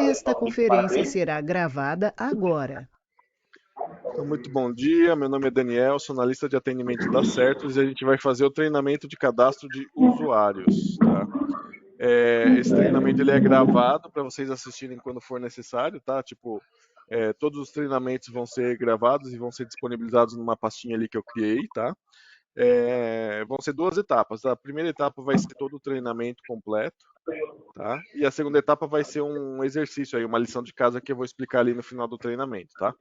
Esta conferência será gravada agora. Então, muito bom dia, meu nome é Daniel, sou analista de atendimento da Certus e a gente vai fazer o treinamento de cadastro de usuários, tá? Esse treinamento ele é gravado para vocês assistirem quando for necessário, tá? Tipo, todos os treinamentos vão ser gravados e vão ser disponibilizados numa pastinha ali que eu criei, tá? Vão ser duas etapas. A primeira etapa vai ser todo o treinamento completo, tá? E a segunda etapa vai ser um exercício aí, uma lição de casa que eu vou explicar ali no final do treinamento, tá?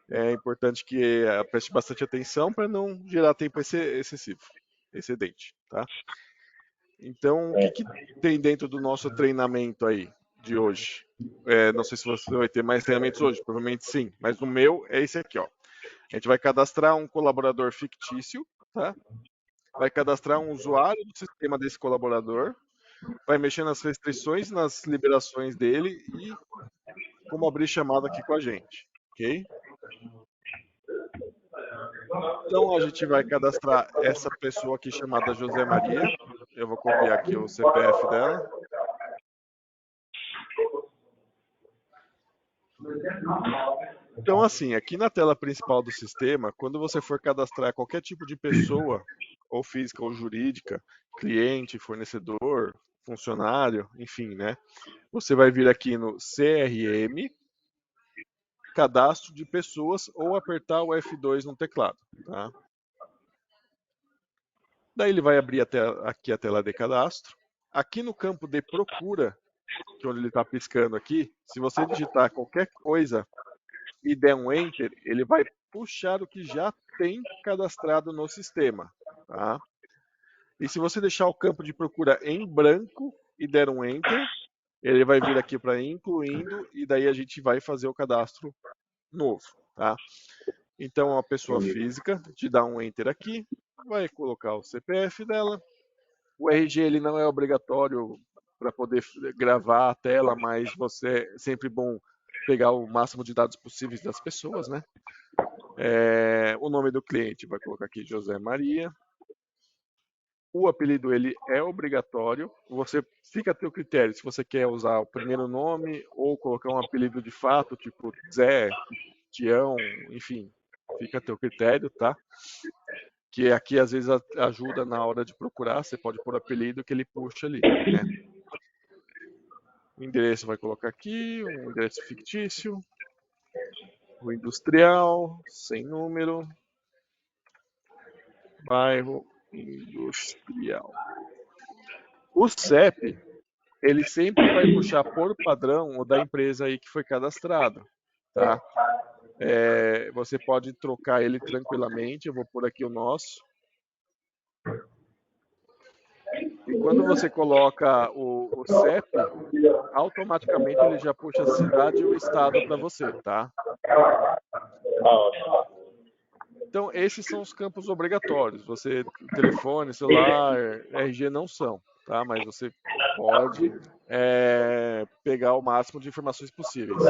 É importante que preste bastante atenção para não gerar tempo excessivo, excedente, tá? Então, o que tem dentro do nosso treinamento aí de hoje? Não sei se você vai ter mais treinamentos hoje, provavelmente sim, mas o meu é esse aqui, ó. A gente vai cadastrar um colaborador fictício, tá? Vai cadastrar um usuário do sistema desse colaborador, vai mexer nas restrições, nas liberações dele e como abrir chamada aqui com a gente, ok? Então a gente vai cadastrar essa pessoa aqui chamada José Maria. Eu vou copiar aqui o CPF dela. Então assim, aqui na tela principal do sistema, quando você for cadastrar qualquer tipo de pessoa, ou física ou jurídica, cliente, fornecedor, funcionário, enfim, né? Você vai vir aqui no CRM, cadastro de pessoas, ou apertar o F2 no teclado, tá? Daí ele vai abrir aqui a tela de cadastro. Aqui no campo de procura, que é onde ele está piscando aqui, se você digitar qualquer coisa e der um Enter, ele vai puxar o que já tem cadastrado no sistema, tá? E se você deixar o campo de procura em branco e der um Enter, ele vai vir aqui para incluindo e daí a gente vai fazer o cadastro novo, tá? Então a pessoa física te dá um Enter aqui, vai colocar o CPF dela. O RG ele não é obrigatório para poder gravar a tela, mas você é sempre bom pegar o máximo de dados possíveis das pessoas, né? O nome do cliente vai colocar aqui José Maria. O apelido ele é obrigatório. Você fica a teu critério se você quer usar o primeiro nome ou colocar um apelido de fato, tipo Zé, Tião, enfim, fica a teu critério, tá? Que aqui às vezes ajuda na hora de procurar, você pode pôr apelido que ele puxa ali, né? O endereço vai colocar aqui, um endereço fictício, o industrial, sem número, bairro industrial. O CEP, ele sempre vai puxar por padrão o da empresa aí que foi cadastrado, tá? Você pode trocar ele tranquilamente, eu vou pôr aqui o nosso. E quando você coloca o CEP, automaticamente ele já puxa a cidade e o estado para você, tá? Então, esses são os campos obrigatórios. Você, telefone, celular, RG não são, tá? Mas você pode pegar o máximo de informações possíveis.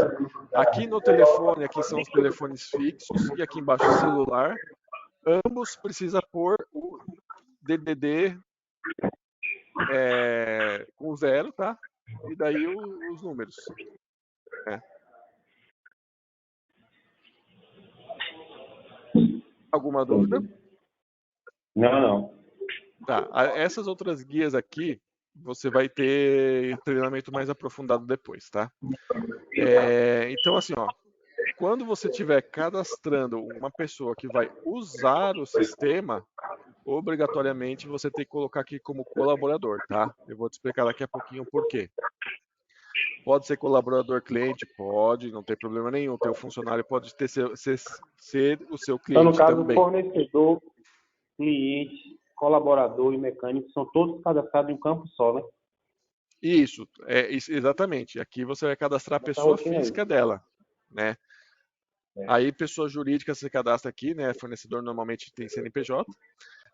Aqui no telefone, aqui são os telefones fixos e aqui embaixo o celular. Ambos precisa pôr o DDD com 0, tá? E daí os números. Né? Alguma dúvida? Não. Tá. Essas outras guias aqui, você vai ter treinamento mais aprofundado depois, tá? Então, assim, ó, quando você estiver cadastrando uma pessoa que vai usar o sistema, obrigatoriamente você tem que colocar aqui como colaborador, tá? Eu vou te explicar daqui a pouquinho o porquê. Pode ser colaborador cliente? Pode, não tem problema nenhum. O teu funcionário pode ser o seu cliente então, no caso, também. Fornecedor, cliente, colaborador e mecânico são todos cadastrados em um campo só, né? Isso, exatamente. Aqui você vai cadastrar a pessoa física dela, né? Aí, pessoa jurídica se cadastra aqui, né? Fornecedor normalmente tem CNPJ.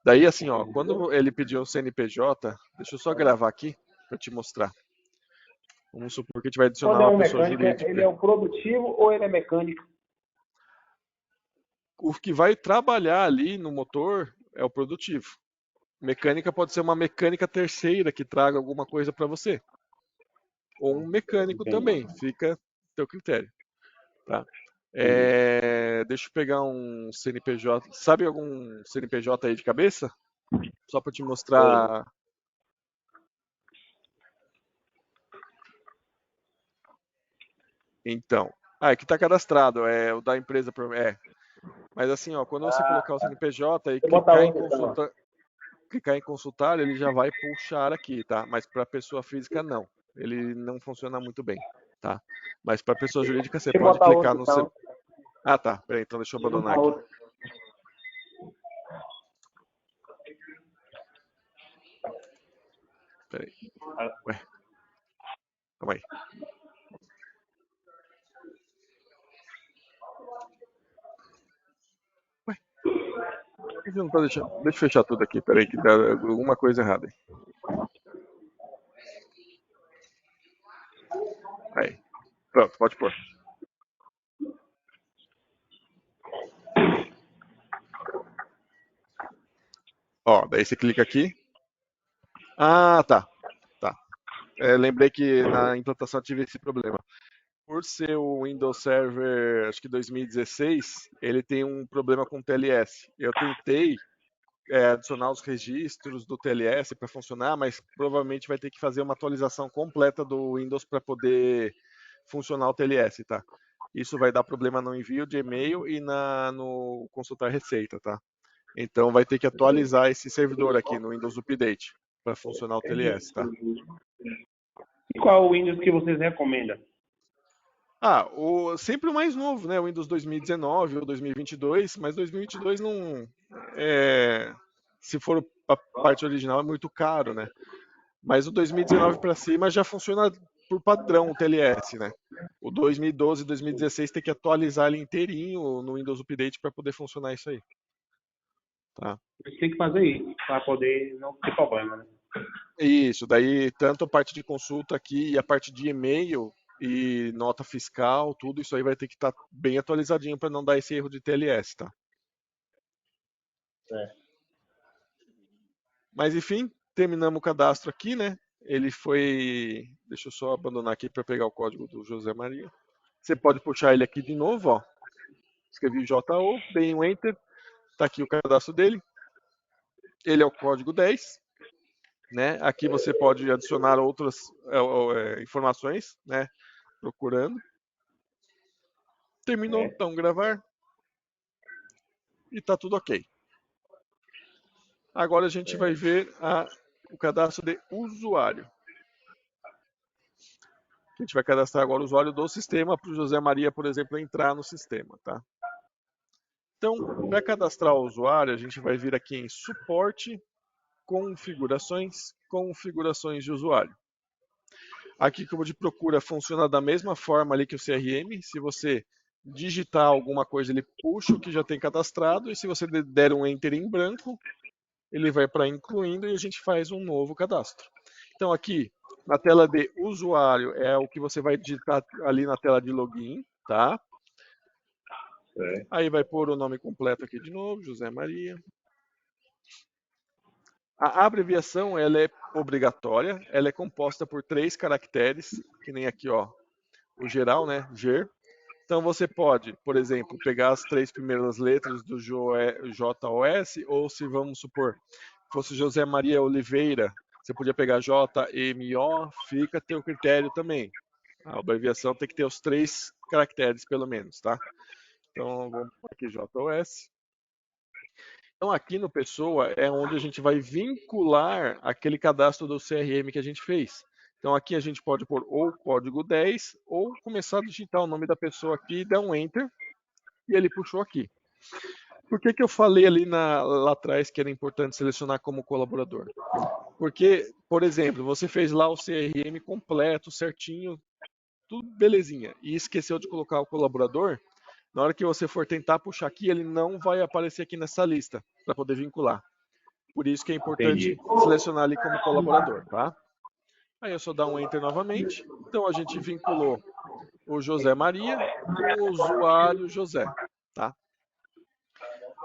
Daí, assim, ó, quando ele pediu um CNPJ, deixa eu só gravar aqui para te mostrar. Vamos supor que a gente vai adicionar Quando é uma um pessoa mecânico, jurídica. ele é o produtivo ou ele é mecânico? O que vai trabalhar ali no motor é o produtivo. Mecânica pode ser uma mecânica terceira que traga alguma coisa para você. ou um mecânico também, fica a teu critério. Tá? Deixa eu pegar um CNPJ. Sabe algum CNPJ aí de cabeça? Só para te mostrar. Então, aqui está cadastrado, é o da empresa. Mas assim, ó, quando você colocar o CNPJ e clicar em consultar, ele já vai puxar aqui, tá? Mas para pessoa física não, ele não funciona muito bem, tá? Mas para pessoa jurídica você pode clicar no seu. Ah, tá. Peraí, então deixa eu abandonar aqui. Peraí. Ué. Calma aí. Ué. Por que você não tá deixando? Deixa eu fechar tudo aqui. Peraí, que tá alguma coisa errada aí. Aí. Pronto, pode pôr. Ó, daí você clica aqui. Ah, tá. Tá. Lembrei que na implantação eu tive esse problema. Por ser o Windows Server, acho que 2016, ele tem um problema com o TLS. Eu tentei adicionar os registros do TLS para funcionar, mas provavelmente vai ter que fazer uma atualização completa do Windows para poder funcionar o TLS, tá? Isso vai dar problema no envio de e-mail e no consultar receita, tá? Então vai ter que atualizar esse servidor aqui no Windows Update para funcionar o TLS, tá? E qual o Windows que vocês recomendam? Sempre o mais novo, né? O Windows 2019 ou 2022, mas 2022 não. Se for a parte original, é muito caro, né? Mas o 2019 para cima já funciona por padrão o TLS, né? O 2012 e 2016 tem que atualizar ele inteirinho no Windows Update para poder funcionar isso aí. Tá? Tem que fazer isso para poder não ter problema, né? Isso, daí tanto a parte de consulta aqui e a parte de e-mail e nota fiscal, tudo isso aí vai ter que estar bem atualizadinho para não dar esse erro de TLS, tá? Mas enfim, terminamos o cadastro aqui, né? Ele foi. Deixa eu só abandonar aqui para pegar o código do José Maria. Você pode puxar ele aqui de novo, ó. Escrevi JO, dei um Enter. Tá aqui o cadastro dele. Ele é o código 10. Né? Aqui você pode adicionar outras informações, né? Procurando. Terminou, então gravar. E tá tudo ok. Agora a gente vai ver o cadastro de usuário. A gente vai cadastrar agora o usuário do sistema para o José Maria, por exemplo, entrar no sistema, tá? Então, para cadastrar o usuário, a gente vai vir aqui em suporte, configurações de usuário. Aqui, como de procura, funciona da mesma forma ali que o CRM. Se você digitar alguma coisa, ele puxa o que já tem cadastrado, e se você der um Enter em branco, ele vai para incluindo e a gente faz um novo cadastro. Então aqui, na tela de usuário, é o que você vai digitar ali na tela de login, tá? Aí vai pôr o nome completo aqui de novo, José Maria. A abreviação, ela é obrigatória, ela é composta por 3 caracteres, que nem aqui, ó, o geral, né, GER. Então você pode, por exemplo, pegar as 3 primeiras letras do JOS, ou se vamos supor, fosse José Maria Oliveira, você podia pegar JMO, fica a teu critério também. A abreviação tem que ter os 3 caracteres, pelo menos, tá? Então vamos pôr aqui JOS. Então aqui no Pessoa é onde a gente vai vincular aquele cadastro do CRM que a gente fez. Então aqui a gente pode pôr ou código 10 ou começar a digitar o nome da pessoa aqui, dar um Enter e ele puxou aqui. Por que eu falei ali lá atrás que era importante selecionar como colaborador? Porque, por exemplo, você fez lá o CRM completo, certinho, tudo belezinha, e esqueceu de colocar o colaborador, na hora que você for tentar puxar aqui, ele não vai aparecer aqui nessa lista para poder vincular. Por isso que é importante selecionar ali como colaborador, tá? Aí eu só dar um Enter novamente. Então a gente vinculou o José Maria com o usuário José, tá?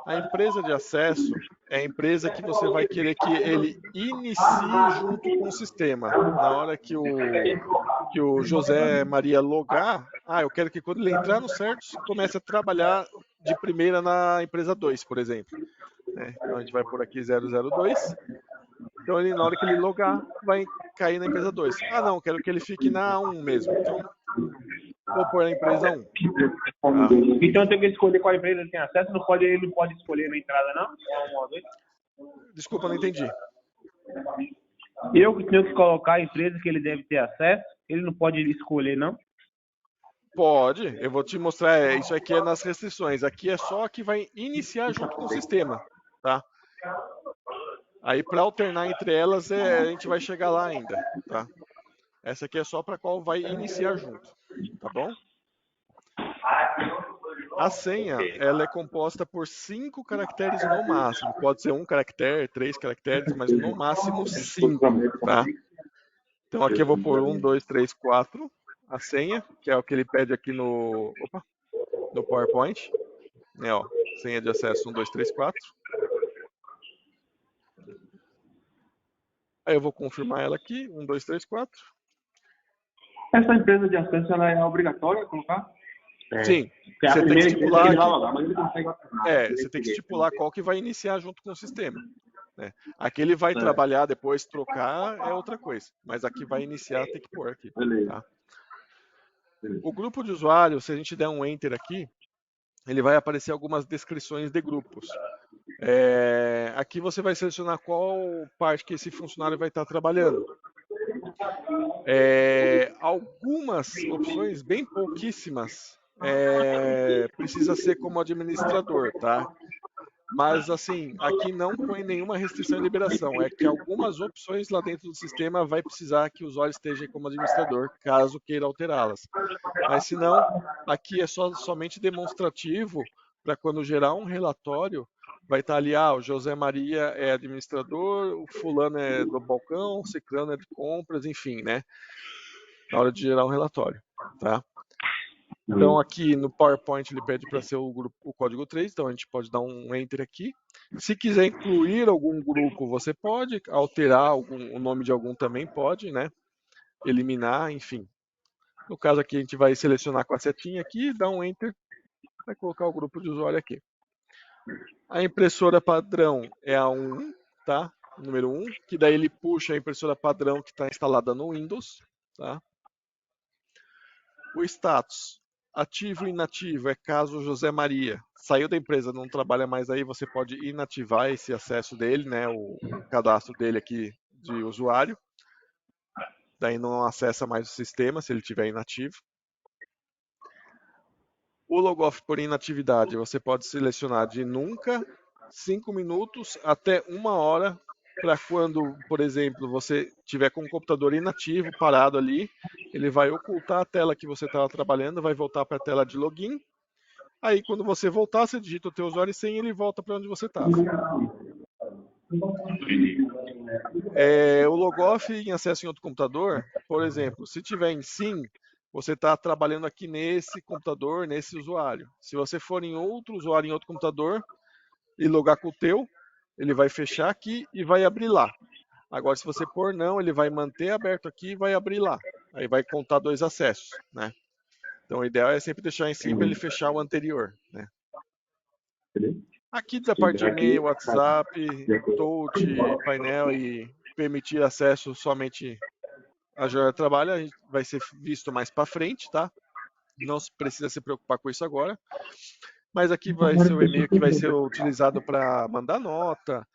A empresa de acesso é a empresa que você vai querer que ele inicie junto com o sistema. Na hora que que o José Maria logar, eu quero que quando ele entrar no Certus, comece a trabalhar de primeira na empresa 2, por exemplo. Né? Então a gente vai por aqui 002. Então ele, na hora que ele logar, vai cair na empresa 2. Não, quero que ele fique na 1 mesmo. Então vou pôr na empresa 1. Tá? Então eu tenho que escolher qual empresa ele tem acesso, ele não pode escolher na entrada, não? Desculpa, não entendi. Eu que tenho que colocar a empresa que ele deve ter acesso, ele não pode escolher, não? Pode, eu vou te mostrar, isso aqui é nas restrições, aqui é só a que vai iniciar junto com o sistema, tá? Aí para alternar entre elas, a gente vai chegar lá ainda, tá? Essa aqui é só para qual vai iniciar junto, tá bom? A senha, ela é composta por 5 caracteres no máximo. Pode ser 1 caractere, 3 caracteres, mas no máximo 5, tá? Então aqui eu vou pôr 1, 2, 3, 4, a senha, que é o que ele pede aqui no PowerPoint. Senha de acesso 1, 2, 3, 4. Aí eu vou confirmar ela aqui, 1, 2, 3, 4. Essa empresa de acesso, ela é obrigatória colocar? Sim, você tem que estipular você tem que estipular qual que vai iniciar junto com o sistema. Né? Aqui ele vai trabalhar, depois trocar é outra coisa, mas aqui vai iniciar, tem que pôr aqui. Tá? O grupo de usuário, se a gente der um Enter aqui, ele vai aparecer algumas descrições de grupos. Aqui você vai selecionar qual parte que esse funcionário vai estar trabalhando. Algumas opções, bem pouquíssimas, precisa ser como administrador, tá? Mas assim, aqui não põe nenhuma restrição de liberação, é que algumas opções lá dentro do sistema vai precisar que o usuário esteja como administrador, caso queira alterá-las. Mas se não, aqui é somente demonstrativo para quando gerar um relatório, vai estar ali, o José Maria é administrador, o fulano é do balcão, o ciclano é de compras, enfim, né? Na hora de gerar um relatório, tá? Então aqui no PowerPoint ele pede para ser o código 3, então a gente pode dar um Enter aqui. Se quiser incluir algum grupo, você pode, alterar o nome de algum também pode, né? Eliminar, enfim. No caso aqui a gente vai selecionar com a setinha aqui, dar um Enter, vai colocar o grupo de usuário aqui. A impressora padrão é a 1, tá? Número 1, que daí ele puxa a impressora padrão que está instalada no Windows, tá? O status, ativo e inativo, é caso José Maria saiu da empresa, não trabalha mais aí, você pode inativar esse acesso dele, né? O cadastro dele aqui de usuário. Daí não acessa mais o sistema se ele estiver inativo. O logoff por inatividade, você pode selecionar de nunca, 5 minutos até 1 hora, para quando, por exemplo, você tiver com o computador inativo, parado ali, ele vai ocultar a tela que você estava trabalhando, vai voltar para a tela de login. Aí quando você voltar, você digita o teu usuário e senha e ele volta para onde você estava. O logoff em acesso em outro computador, por exemplo, se tiver em SIM, você está trabalhando aqui nesse computador, nesse usuário. Se você for em outro usuário, em outro computador, e logar com o teu, ele vai fechar aqui e vai abrir lá. Agora, se você pôr não, ele vai manter aberto aqui e vai abrir lá. Aí vai contar 2 acessos, né? Então, o ideal é sempre deixar em SIM para ele fechar o anterior, né? Aqui da parte de e-mail, WhatsApp, touch, painel e permitir acesso somente a jornada de trabalho, vai ser visto mais para frente, tá? Não precisa se preocupar com isso agora. Mas aqui vai ser o e-mail que vai ser utilizado para mandar nota.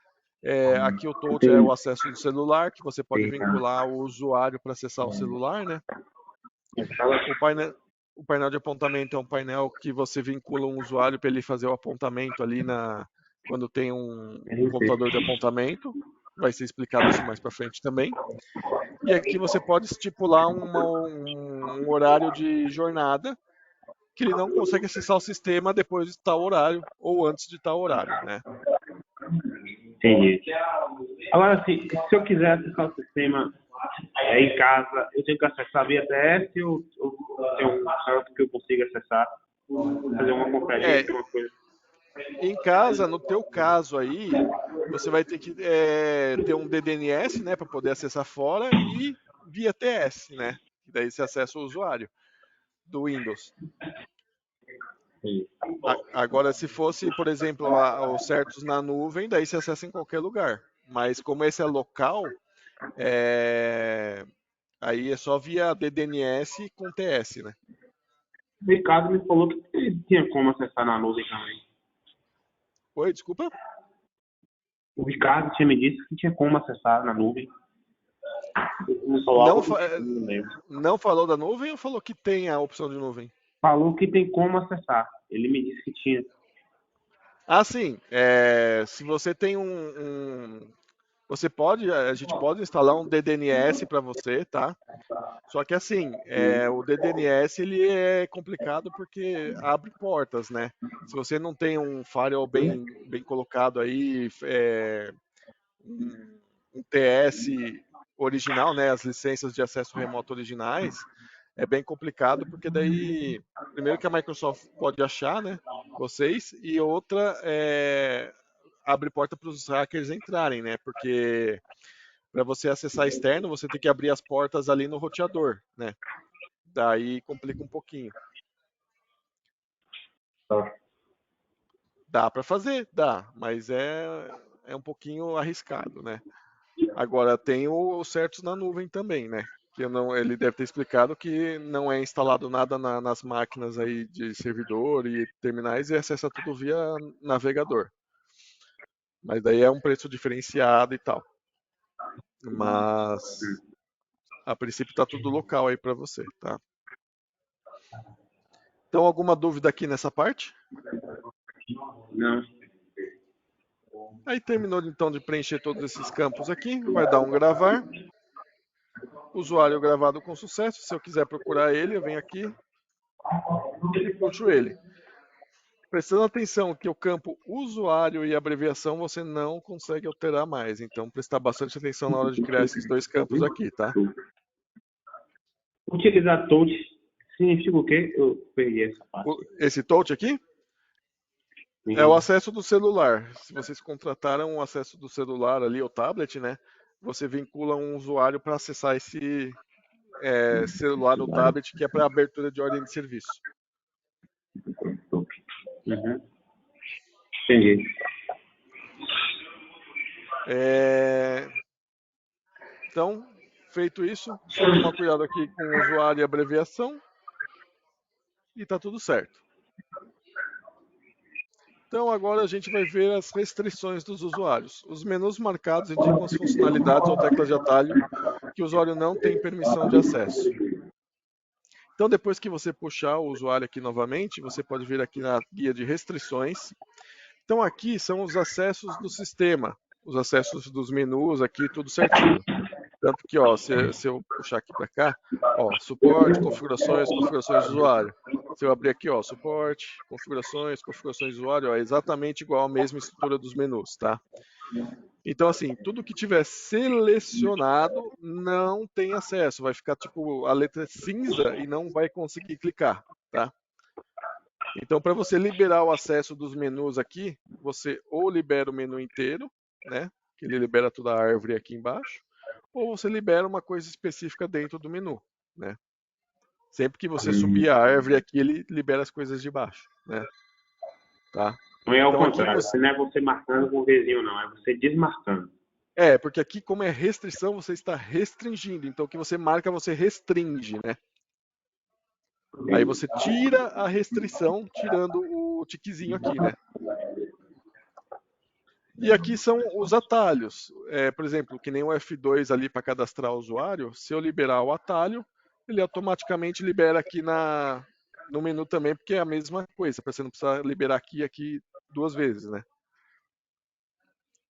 Aqui o touch é o acesso do celular, que você pode vincular o usuário para acessar o celular, né? O painel de apontamento é um painel que você vincula um usuário para ele fazer o apontamento ali quando tem um computador de apontamento. Vai ser explicado isso mais para frente também. E aqui você pode estipular um horário de jornada que ele não consegue acessar o sistema depois de tal horário ou antes de tal horário, né? Entendi. Agora, se eu quiser acessar o sistema em casa, eu tenho que acessar via TS ou tem um canto que eu consiga acessar? Fazer uma conferência, alguma coisa? Em casa, no teu caso aí, você vai ter que ter um DDNS, né, para poder acessar fora e via TS, né? daí você acessa o usuário do Windows. Agora, se fosse, por exemplo, os certos na nuvem, daí você acessa em qualquer lugar. Mas como esse é local, aí é só via DDNS com TS, né? O Ricardo me falou que tinha como acessar na nuvem também. Oi, desculpa? O Ricardo tinha me dito que tinha como acessar na nuvem. Não falou da nuvem ou falou que tem a opção de nuvem? Falou que tem como acessar. Ele me disse que tinha. Ah, sim. Se você tem a gente pode instalar um DDNS para você, tá? Só que assim, o DDNS ele é complicado porque abre portas, né? Se você não tem um firewall bem colocado aí, um TS original, né? As licenças de acesso remoto originais, é bem complicado porque daí, primeiro que a Microsoft pode achar, né? Vocês, e outra abre porta para os hackers entrarem, né? Porque para você acessar externo, você tem que abrir as portas ali no roteador, né? Daí complica um pouquinho. Dá para fazer, dá, mas é um pouquinho arriscado, né? Agora tem os certos na nuvem também, né? Que ele deve ter explicado que não é instalado nada nas máquinas aí de servidor e terminais e acessa tudo via navegador. Mas daí é um preço diferenciado e tal. Mas a princípio tá tudo local aí para você, tá? Então, alguma dúvida aqui nessa parte? Não. Aí terminou então de preencher todos esses campos aqui, vai dar um gravar. Usuário gravado com sucesso. Se eu quiser procurar ele, eu venho aqui e puxo ele. Prestando atenção que o campo usuário e abreviação você não consegue alterar mais. Então, prestar bastante atenção na hora de criar esses dois campos aqui, tá? Utilizar touch significa o quê? Eu perdi essa parte. Esse touch aqui é o acesso do celular. Se vocês contrataram o acesso do celular ali, ou tablet, né? Você vincula um usuário para acessar esse celular ou tablet que é para abertura de ordem de serviço. Uhum. Entendi. Então, feito isso, só tomar cuidado aqui com o usuário e abreviação e tá tudo certo. Então agora a gente vai ver as restrições dos usuários. Os menus marcados indicam as funcionalidades ou teclas de atalho que o usuário não tem permissão de acesso. Então depois que você puxar o usuário aqui novamente, você pode vir aqui na guia de restrições. Então aqui são os acessos do sistema, os acessos dos menus aqui, tudo certinho. Tanto que, ó, se eu puxar aqui para cá, ó, suporte, configurações de usuário. Se eu abrir aqui, ó, suporte, configurações de usuário, ó, é exatamente igual à mesma estrutura dos menus, tá? Então, assim, tudo que tiver selecionado não tem acesso, vai ficar tipo a letra cinza e não vai conseguir clicar, tá? Então, para você liberar o acesso dos menus aqui, você ou libera o menu inteiro, né? Que ele libera toda a árvore aqui embaixo, ou você libera uma coisa específica dentro do menu, né? Sempre que você subir a árvore aqui, ele libera as coisas de baixo, né? Tá? Não é ao Então, contrário, não é você marcando com o vizinho, não, é você desmarcando. Porque aqui, como é restrição, você está restringindo. Então, o que você marca, você restringe, né? Aí você tira a restrição, tirando o tiquezinho aqui, né? E aqui são os atalhos. Por exemplo, que nem o F2 ali para cadastrar o usuário, se eu liberar o atalho, ele automaticamente libera aqui no menu também, porque é a mesma coisa, para você não precisar liberar aqui e aqui duas vezes, né?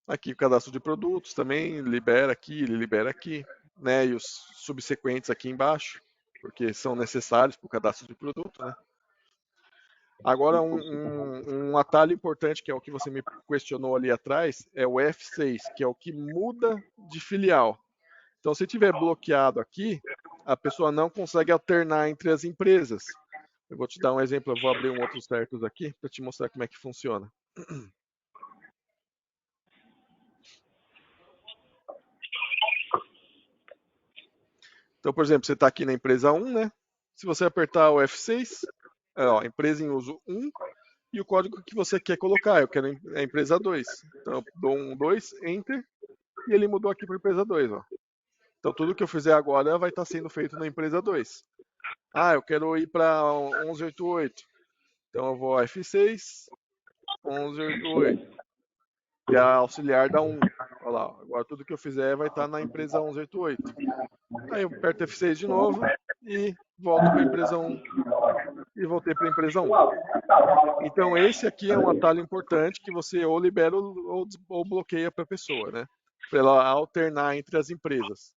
Aqui o cadastro de produtos também, libera aqui, ele libera aqui, né? E os subsequentes aqui embaixo, porque são necessários para o cadastro de produto, né? Agora, um atalho importante, que é o que você me questionou ali atrás, é o F6, que é o que muda de filial. Então, se tiver bloqueado aqui, a pessoa não consegue alternar entre as empresas. Eu vou te dar um exemplo, eu vou abrir um outro certos aqui para te mostrar como é que funciona. Então, por exemplo, você está aqui na empresa 1, né? Se você apertar o F6, ó, empresa em uso 1, e o código que você quer colocar. Eu quero a empresa 2. Então, eu dou um 2, Enter, e ele mudou aqui para a empresa 2. Ó. Então, tudo que eu fizer agora vai estar sendo feito na empresa 2. Ah, eu quero ir para 1188. Então, eu vou F6, 1188. Que é a auxiliar da 1. Olha lá, agora tudo que eu fizer vai estar na empresa 1188. Aí eu aperto F6 de novo e volto para a empresa 1 e voltei para a empresa 1. Então esse aqui é um atalho importante que você ou libera ou bloqueia para a pessoa, né? Para ela alternar entre as empresas.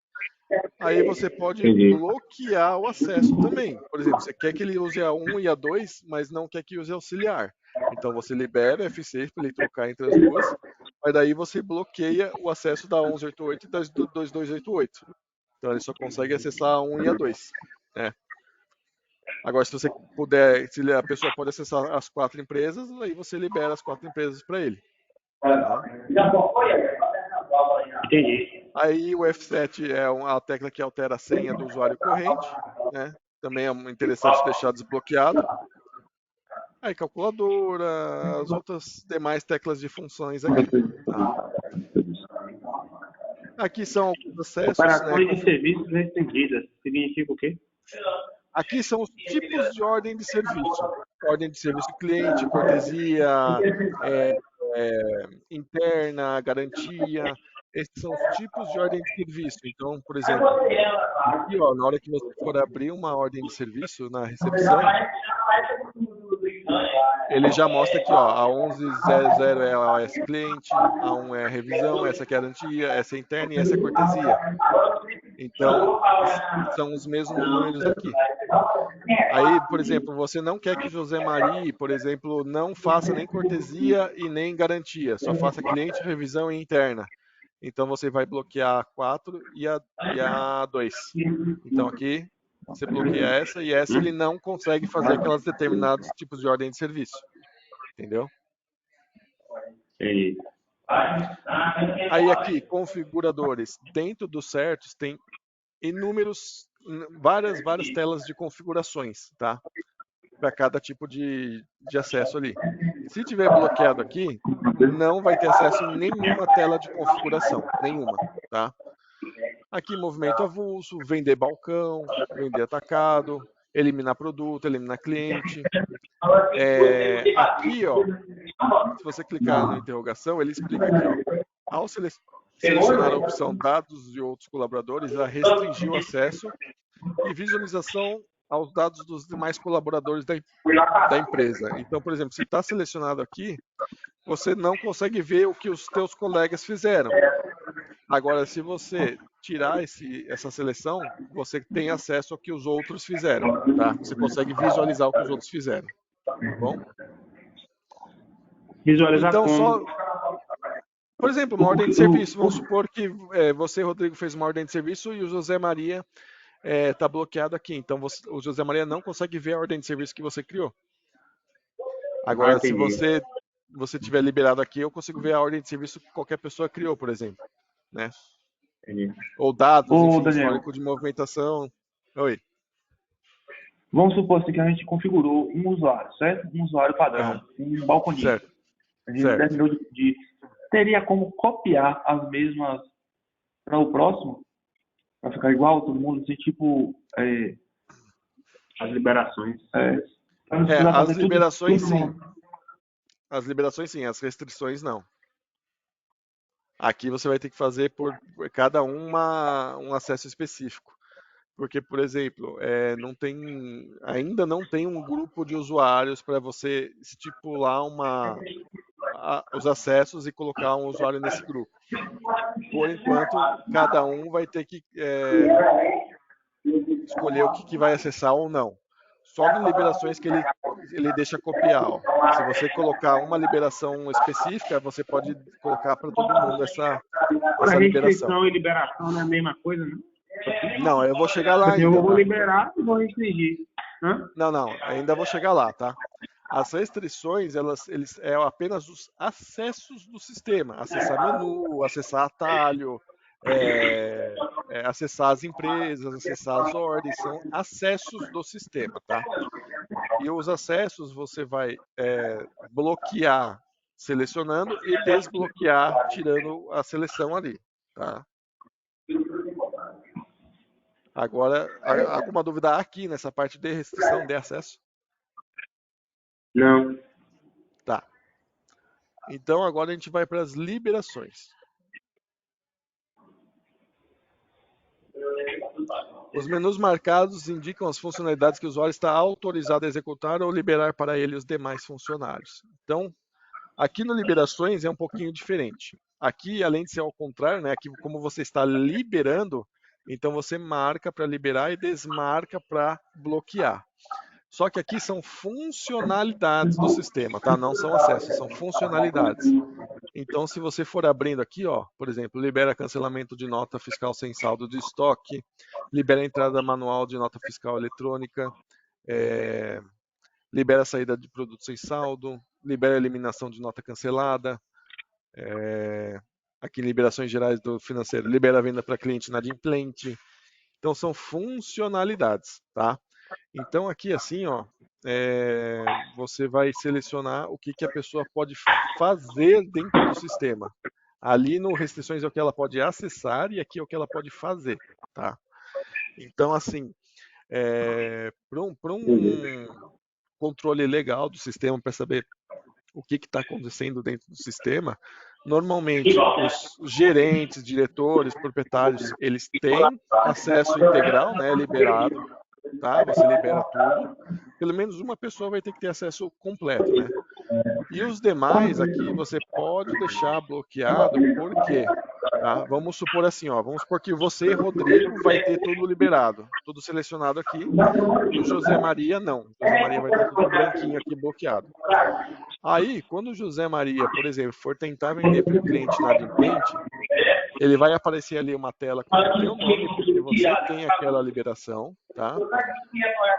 Aí você pode bloquear o acesso também. Por exemplo, você quer que ele use a 1 e a 2, mas não quer que use auxiliar. Então você libera o F6 para ele trocar entre as duas, mas daí você bloqueia o acesso da 1188 e da 2288. Então ele só consegue acessar a 1 e a 2. Né? Agora, se você puder, se a pessoa pode acessar as 4 empresas, aí você libera as 4 empresas para ele. Tá? Entendi. Aí o F7 é a tecla que altera a senha do usuário corrente, né? Também é interessante deixar desbloqueado. Aí calculadora, as outras demais teclas de funções aqui. Tá? Aqui são alguns acessos. Operações de serviços estendidas. Significa o quê? Aqui são os tipos de ordem de serviço. Ordem de serviço cliente, cortesia, interna, garantia. Esses são os tipos de ordem de serviço. Então, por exemplo, aqui, ó, na hora que você for abrir uma ordem de serviço na recepção, ele já mostra aqui, ó, a 1100 é a OS cliente, a 1 é a revisão, essa é a garantia, essa é interna e essa é a cortesia. Então, são os mesmos números aqui. Aí, por exemplo, você não quer que José Maria, por exemplo, não faça nem cortesia e nem garantia, só faça cliente, revisão e interna. Então, você vai bloquear a 4 e a 2. Então, aqui, você bloqueia essa e essa ele não consegue fazer aquelas determinados tipos de ordem de serviço. Entendeu? Entendi. Aí aqui, configuradores. Dentro do certos tem várias telas de configurações, tá? Para cada tipo de acesso ali. Se tiver bloqueado aqui, não vai ter acesso em nenhuma tela de configuração, nenhuma, tá? Aqui, movimento avulso, vender balcão, vender atacado, eliminar produto, eliminar cliente. Aqui, ó, se você clicar na interrogação, ele explica aqui, ó. Ao selecionar a opção dados de outros colaboradores, ela restringiu o acesso e visualização aos dados dos demais colaboradores da empresa. Então, por exemplo, se está selecionado aqui, você não consegue ver o que os teus colegas fizeram. Agora, se você tirar essa seleção, você tem acesso ao que os outros fizeram, tá? Você consegue visualizar o que os outros fizeram, tá bom? Visualizar então, como? Por exemplo, uma ordem de serviço. Vamos supor que você, Rodrigo, fez uma ordem de serviço e o José Maria está bloqueado aqui. Então, o José Maria não consegue ver a ordem de serviço que você criou. Agora, se você tiver liberado aqui, eu consigo ver a ordem de serviço que qualquer pessoa criou, por exemplo. Né? Ou dados, enfim, histórico de movimentação. Oi. Vamos supor assim, que a gente configurou um usuário, certo? Um usuário padrão, um balconista. Certo. A gente terminou teria como copiar as mesmas para o próximo? Para ficar igual todo mundo, assim, tipo as liberações. As liberações sim. As liberações sim, as restrições não. Aqui você vai ter que fazer por cada um acesso específico. Porque, por exemplo, ainda não tem um grupo de usuários para você estipular os acessos e colocar um usuário nesse grupo. Por enquanto, cada um vai ter que escolher o que vai acessar ou não. Só em liberações que ele deixa copiar. Ó. Se você colocar uma liberação específica, você pode colocar para todo mundo essa liberação. Restrição e liberação não é a mesma coisa, né? Não, eu vou chegar lá ainda. Eu vou liberar e vou restringir. Não, ainda vou chegar lá, tá? As restrições, eles é apenas os acessos do sistema. Acessar menu, acessar atalho, acessar as empresas, acessar as ordens, são acessos do sistema, tá? E os acessos você vai bloquear selecionando e desbloquear tirando a seleção ali, tá? Agora, alguma dúvida aqui nessa parte de restrição de acesso? Não. Tá. Então agora a gente vai para as liberações. Os menus marcados indicam as funcionalidades que o usuário está autorizado a executar ou liberar para ele os demais funcionários. Então, aqui no liberações é um pouquinho diferente. Aqui, além de ser ao contrário, né, aqui como você está liberando, então você marca para liberar e desmarca para bloquear. Só que aqui são funcionalidades do sistema, tá? Não são acessos, são funcionalidades. Então, se você for abrindo aqui, ó, por exemplo, libera cancelamento de nota fiscal sem saldo de estoque, libera a entrada manual de nota fiscal eletrônica, libera a saída de produto sem saldo, libera a eliminação de nota cancelada, aqui em liberações gerais do financeiro, libera a venda para cliente inadimplente. Então, são funcionalidades, tá? Então, aqui assim, ó, você vai selecionar o que a pessoa pode fazer dentro do sistema. Ali no restrições é o que ela pode acessar e aqui é o que ela pode fazer, tá? Então, assim, para um controle legal do sistema, para saber o que está acontecendo dentro do sistema, normalmente os gerentes, diretores, proprietários, eles têm acesso integral, né, liberado, tá? Você libera tudo. Pelo menos uma pessoa vai ter que ter acesso completo, né? E os demais aqui você pode deixar bloqueado, por quê? Tá? Vamos supor assim, ó, vamos supor que você, Rodrigo, vai ter tudo liberado, tudo selecionado aqui, e o José Maria não. O José Maria vai ter tudo branquinho aqui bloqueado. Aí, quando o José Maria, por exemplo, for tentar vender para um cliente inadimplente, ele vai aparecer ali uma tela com o teu nome, porque você tem aquela liberação, tá?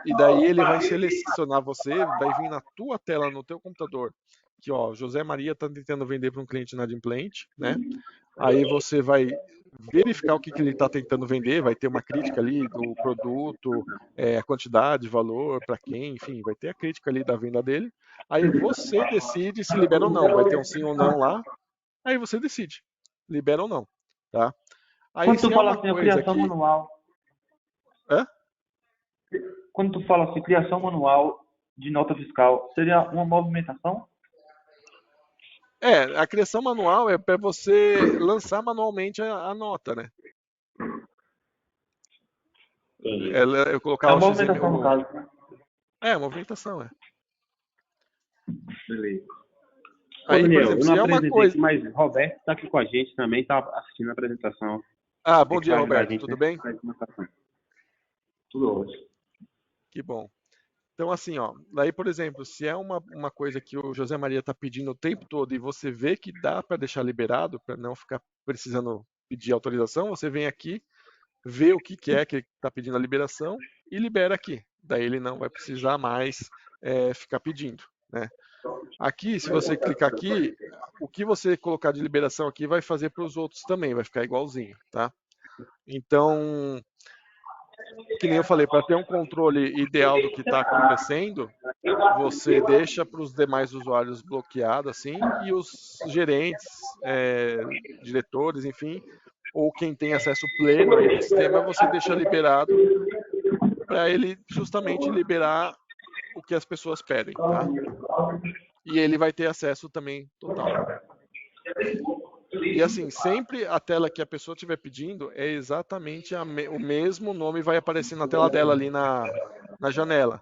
E daí ele vai selecionar você, vai vir na tua tela, no teu computador, que ó, José Maria está tentando vender para um cliente inadimplente, né? Aí você vai verificar o que ele está tentando vender, vai ter uma crítica ali do produto, a quantidade, valor, para quem, enfim, vai ter a crítica ali da venda dele. Aí você decide se libera ou não, vai ter um sim ou não lá, aí você decide, libera ou não, tá? Aí Quando tu se é fala uma assim, a coisa criação que... manual, Hã? quando tu fala assim, criação manual de nota fiscal, seria uma movimentação? A criação manual é para você lançar manualmente a nota, né? Eu colocar É o uma movimentação, no XML. caso. Movimentação, Beleza. Ô, Aí, por Daniel, exemplo, eu não se é uma apresentei coisa... aqui, mas Roberto está aqui com a gente também, está assistindo a apresentação. Bom dia, Vai ajudar a Roberto, gente tudo nessa bem? apresentação. Tudo ótimo. Que bom. Então, assim, ó, daí, por exemplo, se é uma coisa que o José Maria está pedindo o tempo todo e você vê que dá para deixar liberado, para não ficar precisando pedir autorização, você vem aqui, vê o que é que ele está pedindo a liberação e libera aqui. Daí ele não vai precisar mais ficar pedindo, né? Aqui, se você clicar aqui, o que você colocar de liberação aqui vai fazer para os outros também, vai ficar igualzinho, tá? Então, que nem eu falei, para ter um controle ideal do que está acontecendo, você deixa para os demais usuários bloqueado assim, e os gerentes, diretores, enfim, ou quem tem acesso pleno aí no sistema, você deixa liberado para ele justamente liberar o que as pessoas pedem, tá? E ele vai ter acesso também total. E assim, sempre a tela que a pessoa estiver pedindo é exatamente o mesmo nome vai aparecer na tela dela ali na janela.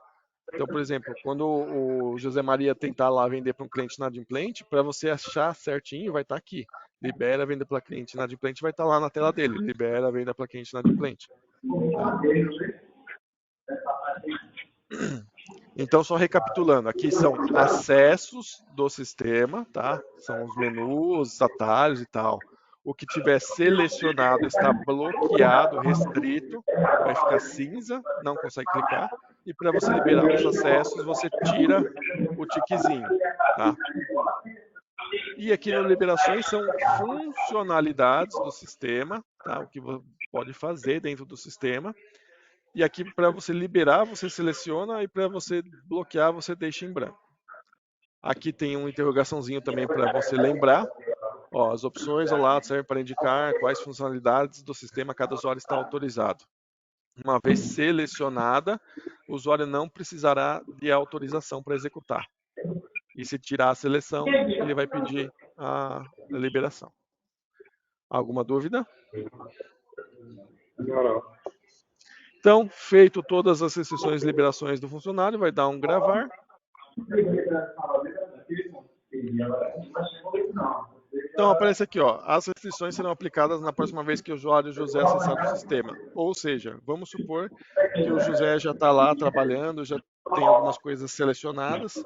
Então, por exemplo, quando o José Maria tentar lá vender para um cliente inadimplente, para você achar certinho, vai estar aqui. Libera a venda para cliente inadimplente, vai estar lá na tela dele. Libera a venda para cliente inadimplente. Tá? Então, só recapitulando, aqui são acessos do sistema, tá? São os menus, atalhos e tal. O que tiver selecionado está bloqueado, restrito, vai ficar cinza, não consegue clicar. E para você liberar os acessos, você tira o tiquezinho, tá? E aqui no liberações são funcionalidades do sistema, tá? O que pode fazer dentro do sistema. E aqui, para você liberar, você seleciona, e para você bloquear, você deixa em branco. Aqui tem uma interrogaçãozinho também para você lembrar. Ó, as opções ao lado servem para indicar quais funcionalidades do sistema cada usuário está autorizado. Uma vez selecionada, o usuário não precisará de autorização para executar. E se tirar a seleção, ele vai pedir a liberação. Alguma dúvida? Não. Então, feito todas as restrições e liberações do funcionário, vai dar um gravar. Então aparece aqui, ó, as restrições serão aplicadas na próxima vez que o usuário José acessar o sistema. Ou seja, vamos supor que o José já está lá trabalhando, já tem algumas coisas selecionadas,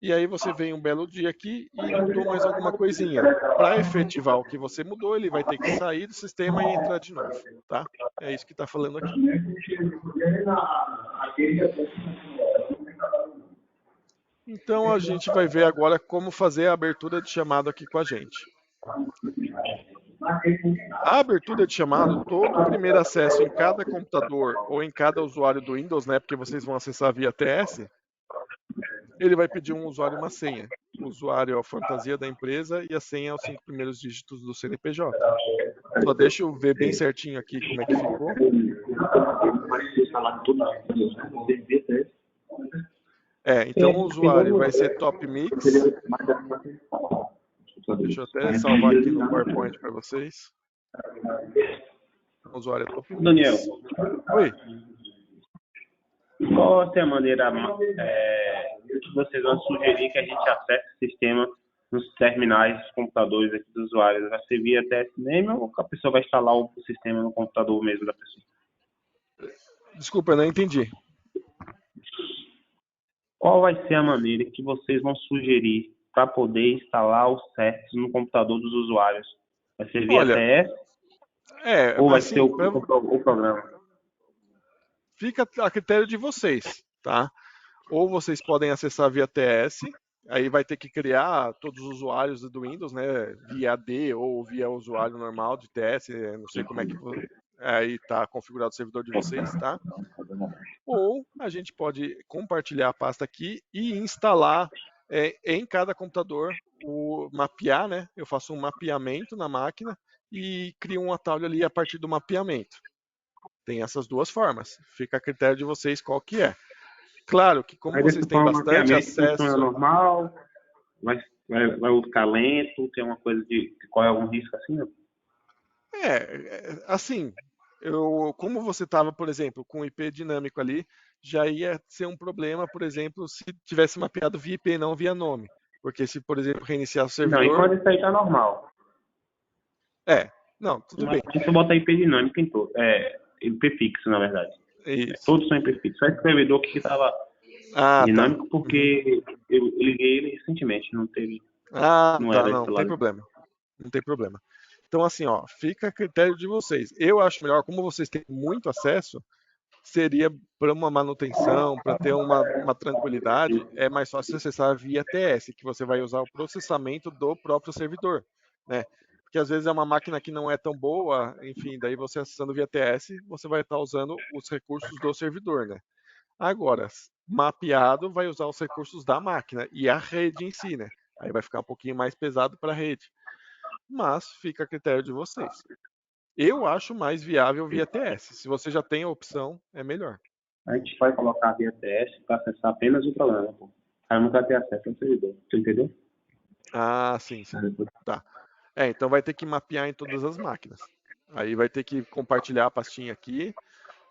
e aí você vem um belo dia aqui e mudou mais alguma coisinha. Para efetivar o que você mudou, ele vai ter que sair do sistema e entrar de novo, tá? É isso que está falando aqui. Então a gente vai ver agora como fazer a abertura de chamado aqui com a gente. A abertura de chamado, todo primeiro acesso em cada computador ou em cada usuário do Windows, né, porque vocês vão acessar via TS, ele vai pedir um usuário e uma senha. O usuário é a fantasia da empresa e a senha é os 5 primeiros dígitos do CNPJ. Só deixa eu ver bem certinho aqui como é que ficou. Então o usuário vai ser Top Mix. Deixa eu até salvar aqui no PowerPoint para vocês. O usuário é Top Mix. Daniel. Oi. Qual é a maneira que vocês vão sugerir que a gente acesse o sistema nos terminais dos computadores aqui dos usuários? Vai ser via TSNAME ou a pessoa vai instalar o sistema no computador mesmo da pessoa? Desculpa, eu não entendi. Qual vai ser a maneira que vocês vão sugerir para poder instalar os certos no computador dos usuários? Vai ser via TS? Ou vai ser o programa? Fica a critério de vocês, tá? Ou vocês podem acessar via TS, aí vai ter que criar todos os usuários do Windows, né? Via AD ou via usuário normal de TS, não sei como é que aí está configurado o servidor de vocês, tá? Ou a gente pode compartilhar a pasta aqui e instalar em cada computador, mapear, né? Eu faço um mapeamento na máquina e crio um atalho ali a partir do mapeamento. Tem essas duas formas. Fica a critério de vocês qual que é. Claro que como vocês têm bastante acesso... Funciona normal? Vai ficar lento? Tem uma coisa de... Corre algum risco assim? Não? Assim... como você estava, por exemplo, com IP dinâmico ali, já ia ser um problema, por exemplo, se tivesse mapeado via IP, não via nome. Porque se, por exemplo, reiniciar o servidor... Não, enquanto isso aí está normal. Não, tudo bem. Se eu botar IP dinâmico em todo, IP fixo, na verdade. Todos são IP fixos. Só esse servidor que estava dinâmico, porque eu liguei ele recentemente, não teve... não tem problema. Não tem problema. Então, assim, ó, fica a critério de vocês. Eu acho melhor, como vocês têm muito acesso, seria para uma manutenção, para ter uma tranquilidade, é mais fácil acessar via TS, que você vai usar o processamento do próprio servidor, né? Porque às vezes é uma máquina que não é tão boa, enfim, daí você acessando via TS, você vai estar usando os recursos do servidor, né? Agora, mapeado vai usar os recursos da máquina e a rede em si, né? Aí vai ficar um pouquinho mais pesado para a rede. Mas fica a critério de vocês. Eu acho mais viável via TS. Se você já tem a opção, é melhor. A gente vai colocar via TS para acessar apenas o programa, pô. O cara não vai ter acesso ao servidor. Tu entendeu? Sim. Tá. Então vai ter que mapear em todas as máquinas. Aí vai ter que compartilhar a pastinha aqui,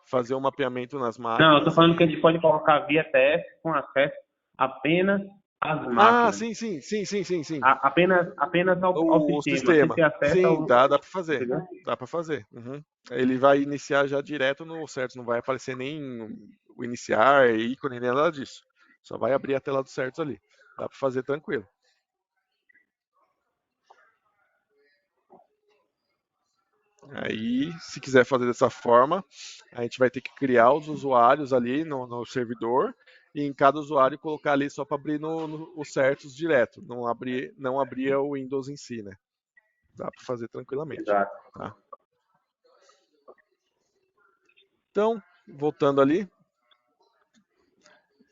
fazer um mapeamento nas máquinas. Não, eu tô falando que a gente pode colocar via TS com acesso apenas às máquinas. Sim. Apenas ao sistema. Sim, dá para fazer. Entendeu? Dá para fazer. Uhum. Ele vai iniciar já direto no certo, não vai aparecer nem o iniciar, ícone, nem nada disso. Só vai abrir a tela do certos ali. Dá para fazer tranquilo. Aí, se quiser fazer dessa forma, a gente vai ter que criar os usuários ali no servidor e em cada usuário colocar ali só para abrir os certos direto, não abria o Windows em si, né? Dá para fazer tranquilamente. Exato. Tá? Então, voltando ali.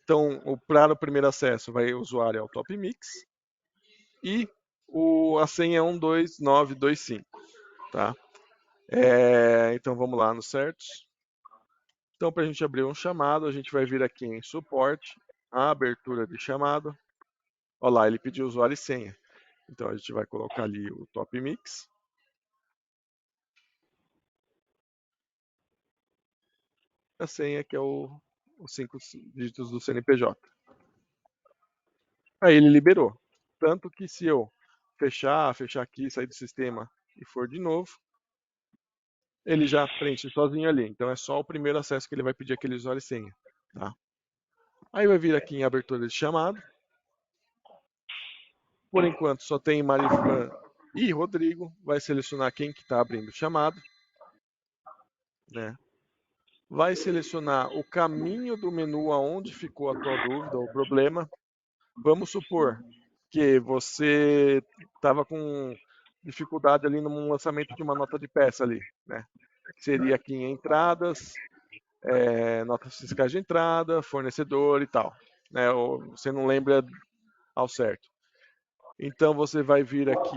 Então, para o primeiro acesso, o usuário é o Top Mix e a senha é 12925, tá? Então, vamos lá no certos. Então, para a gente abrir um chamado, a gente vai vir aqui em suporte, a abertura de chamado. Olha lá, ele pediu usuário e senha. Então, a gente vai colocar ali o Top Mix. A senha que é os 5 dígitos do CNPJ. Aí ele liberou. Tanto que se eu fechar aqui, sair do sistema e for de novo, ele já preenche sozinho ali. Então é só o primeiro acesso que ele vai pedir aquele usuário e senha. Tá? Aí vai vir aqui em abertura de chamado. Por enquanto só tem Marivan e Rodrigo. Vai selecionar quem que está abrindo o chamado. Né? Vai selecionar o caminho do menu aonde ficou a tua dúvida ou problema. Vamos supor que você estava com dificuldade ali no lançamento de uma nota de peça ali, né? Seria aqui em entradas, notas fiscais de entrada, fornecedor e tal, né? Ou você não lembra ao certo. Então você vai vir aqui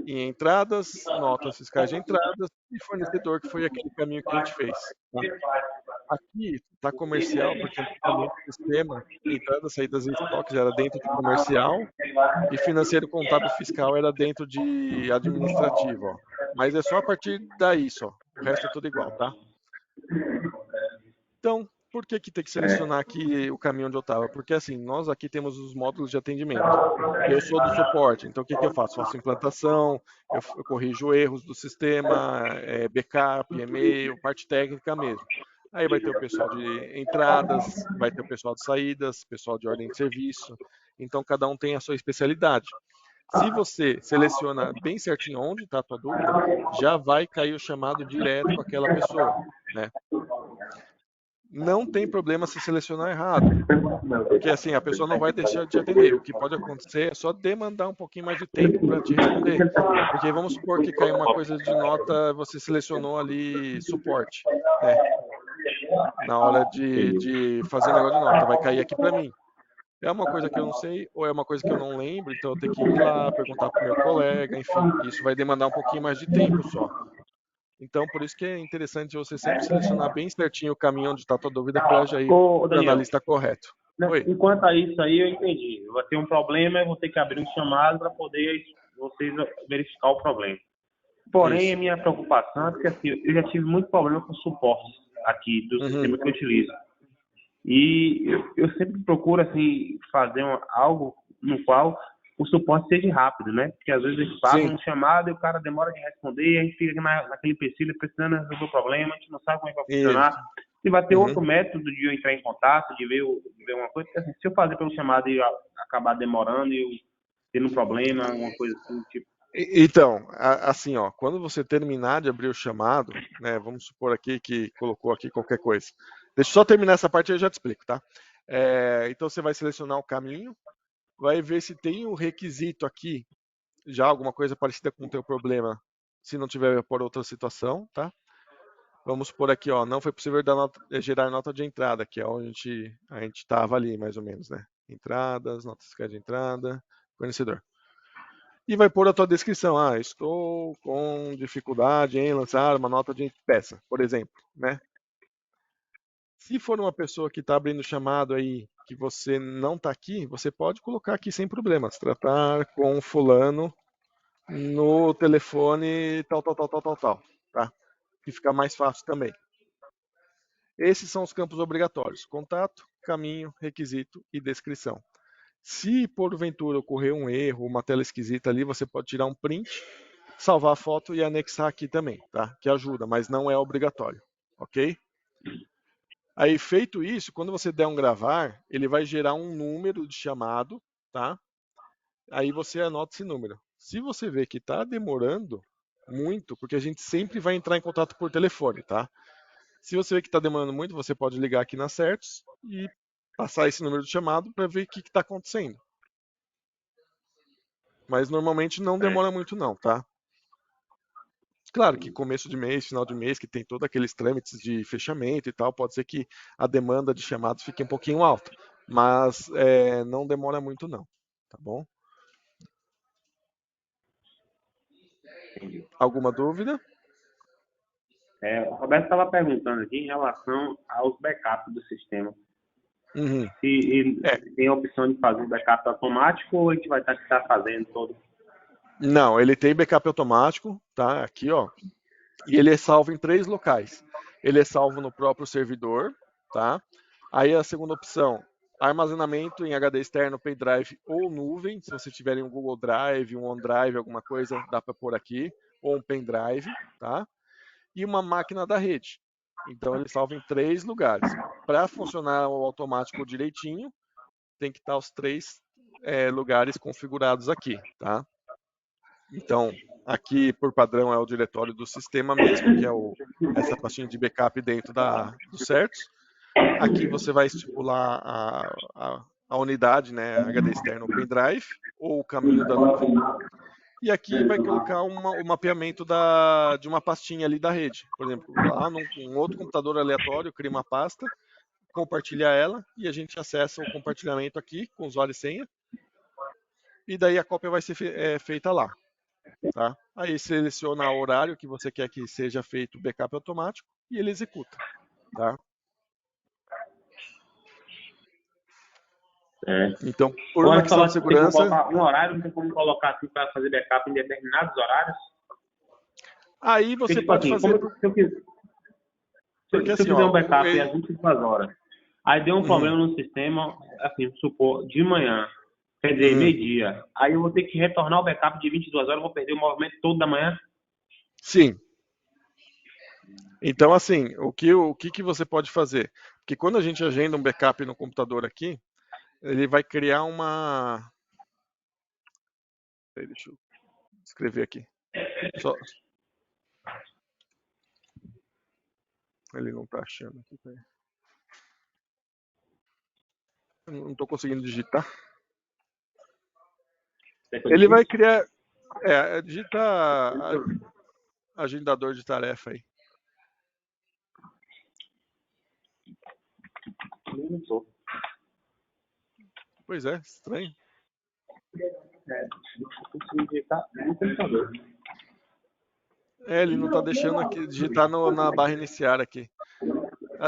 em entradas, notas fiscais de entradas e fornecedor, que foi aquele caminho que a gente fez. Tá? Aqui está comercial, porque antigamente o sistema, entradas, saídas e estoques era dentro de comercial e financeiro, contábil, fiscal era dentro de administrativo. Ó. Mas é só a partir daí só. O resto é tudo igual, tá? Então, por que tem que selecionar aqui o caminho onde eu estava? Porque assim, nós aqui temos os módulos de atendimento. Eu sou do suporte, então o que eu faço? Faço implantação, eu corrijo erros do sistema, backup, e-mail, parte técnica mesmo. Aí vai ter o pessoal de entradas, vai ter o pessoal de saídas, pessoal de ordem de serviço. Então cada um tem a sua especialidade. Se você seleciona bem certinho onde está a tua dúvida, já vai cair o chamado direto com aquela pessoa, né? Não tem problema se selecionar errado, porque assim a pessoa não vai deixar de te atender. O que pode acontecer é só demandar um pouquinho mais de tempo para te responder. Porque vamos supor que caiu uma coisa de nota, você selecionou ali suporte, né? Na hora de fazer negócio de nota, vai cair aqui para mim. É uma coisa que eu não sei ou é uma coisa que eu não lembro, então eu tenho que ir lá, perguntar para o meu colega, enfim. Isso vai demandar um pouquinho mais de tempo só. Então, por isso que é interessante você sempre selecionar bem certinho o caminho onde está a tua dúvida para já ir para o analista correto. Oi. Enquanto a isso aí, eu entendi. Vai ter um problema, eu vou ter que abrir um chamado para poder vocês verificar o problema. Porém, Isso. a minha preocupação é porque assim, eu já tive muito problema com suporte aqui do sistema que eu utilizo. E eu sempre procuro assim, fazer algo no qual o suporte seja rápido, né? Porque às vezes a gente faz um chamado e o cara demora de responder, a gente fica naquele empecilho precisando resolver o problema, a gente não sabe como é que vai funcionar. Isso. Se vai ter outro método de eu entrar em contato, de ver uma coisa, porque assim, se eu fazer pelo chamado e acabar demorando e eu tendo um problema, alguma coisa assim, tipo. Então, assim, ó, quando você terminar de abrir o chamado, né, vamos supor aqui que colocou aqui qualquer coisa. Deixa eu só terminar essa parte e eu já te explico, tá? Então você vai selecionar o caminho, vai ver se tem um requisito aqui, já alguma coisa parecida com o teu problema, se não tiver por outra situação, tá? Vamos por aqui, ó, não foi possível gerar nota de entrada, que é onde a gente estava ali, mais ou menos, né? Entradas, notas fiscais de entrada, fornecedor. E vai pôr a tua descrição. Ah, estou com dificuldade em lançar uma nota de peça, por exemplo, né? Se for uma pessoa que está abrindo chamado aí, que você não está aqui, você pode colocar aqui sem problemas. Tratar com fulano no telefone tal, tá? Que fica mais fácil também. Esses são os campos obrigatórios: contato, caminho, requisito e descrição. Se porventura ocorrer um erro, uma tela esquisita ali, você pode tirar um print, salvar a foto e anexar aqui também, tá? Que ajuda, mas não é obrigatório, ok? Aí, feito isso, quando você der um gravar, ele vai gerar um número de chamado, tá? Aí você anota esse número. Se você vê que está demorando muito, porque a gente sempre vai entrar em contato por telefone, tá? Se você vê que está demorando muito, você pode ligar aqui na Certos e passar esse número de chamado para ver o que está acontecendo. Mas normalmente não demora muito não, tá? Claro que começo de mês, final de mês, que tem todos aqueles trâmites de fechamento e tal, pode ser que a demanda de chamados fique um pouquinho alta, mas não demora muito não, tá bom? Entendi. Alguma dúvida? O Roberto estava perguntando aqui em relação aos backups do sistema. Uhum. Se ele tem a opção de fazer um backup automático ou a gente vai estar fazendo todo? Não, ele tem backup automático, tá? Aqui, ó. E ele é salvo em 3 locais. Ele é salvo no próprio servidor, tá? Aí a segunda opção, armazenamento em HD externo, pendrive ou nuvem. Se você tiver um Google Drive, um OneDrive, alguma coisa, dá para pôr aqui. Ou um pendrive, tá? E uma máquina da rede. Então ele salva em 3 lugares. Para funcionar o automático direitinho, tem que estar os 3 lugares configurados aqui, tá? Então, aqui por padrão é o diretório do sistema mesmo, que é essa pastinha de backup dentro do certos. Aqui você vai estipular a unidade, né, HD externo ou pendrive, ou o caminho da nuvem. E aqui vai colocar o mapeamento de uma pastinha ali da rede. Por exemplo, lá num outro computador aleatório, cria uma pasta, compartilha ela e a gente acessa o compartilhamento aqui com usuário e senha. E daí a cópia vai ser feita lá. Tá? Aí seleciona o horário que você quer que seja feito o backup automático e ele executa. Tá? Então, por uma questão de segurança... Um horário, não tem como colocar assim para fazer backup em determinados horários? Aí você pode fazer... Se eu fizer um backup às 22 horas, aí deu um problema no sistema, assim, supor, de manhã, quer dizer, meio-dia, aí eu vou ter que retornar o backup de 22 horas, eu vou perder o movimento todo da manhã? Sim. Então, assim, o que você pode fazer? Porque quando a gente agenda um backup no computador aqui, ele vai criar uma... Deixa eu escrever aqui. Ele não está achando aqui. Eu não estou conseguindo digitar. Ele vai criar... digita agendador de tarefa aí. Pois é, estranho. Ele não está deixando aqui digitar na barra iniciar aqui.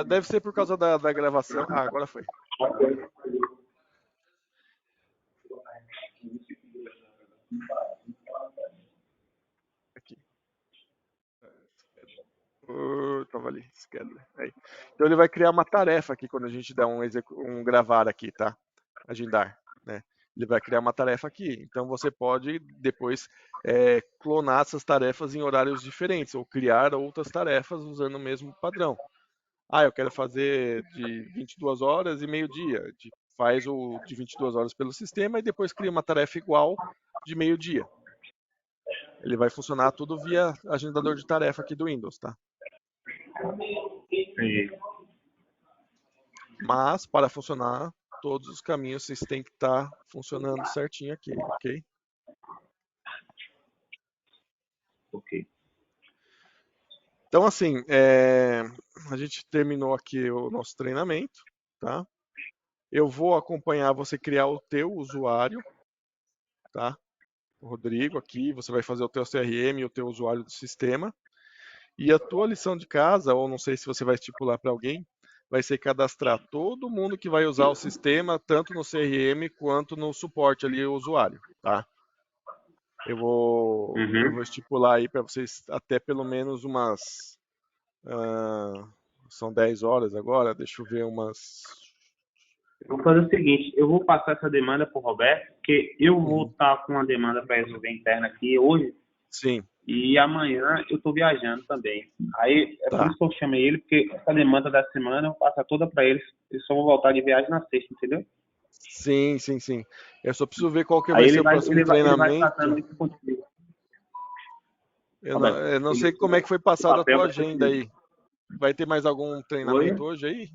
Deve ser por causa da gravação. Agora foi. Aqui. Tava ali, schedule. Aí. Então ele vai criar uma tarefa aqui quando a gente dá um gravar aqui, tá? Agendar, né? Ele vai criar uma tarefa aqui. Então você pode depois clonar essas tarefas em horários diferentes ou criar outras tarefas usando o mesmo padrão. Eu quero fazer de 22 horas e meio-dia. Faz o de 22 horas pelo sistema e depois cria uma tarefa igual de meio-dia. Ele vai funcionar tudo via agendador de tarefa aqui do Windows, tá? Mas, para funcionar, todos os caminhos vocês têm que estar funcionando certinho aqui, ok? Ok. Então, assim, a gente terminou aqui o nosso treinamento, tá? Eu vou acompanhar você criar o teu usuário, tá? O Rodrigo aqui, você vai fazer o teu CRM e o teu usuário do sistema. E a tua lição de casa, ou não sei se você vai estipular para alguém, vai ser cadastrar todo mundo que vai usar o sistema, tanto no CRM quanto no suporte ali, o usuário, tá? Eu vou estipular aí para vocês até pelo menos umas... são 10 horas agora, deixa eu ver umas... Eu vou fazer o seguinte, eu vou passar essa demanda para o Roberto, porque eu vou estar com uma demanda para resolver interna aqui hoje. Sim. E amanhã eu estou viajando também. Aí por isso que eu chamei ele, porque essa demanda da semana eu passo toda para eles. Eu só vou voltar de viagem na sexta, entendeu? Sim. Eu só preciso ver qual que vai ser o próximo treinamento. Ele vai passando isso contigo. Eu não sei como é que foi passada a tua agenda aí. Vai ter mais algum treinamento hoje aí?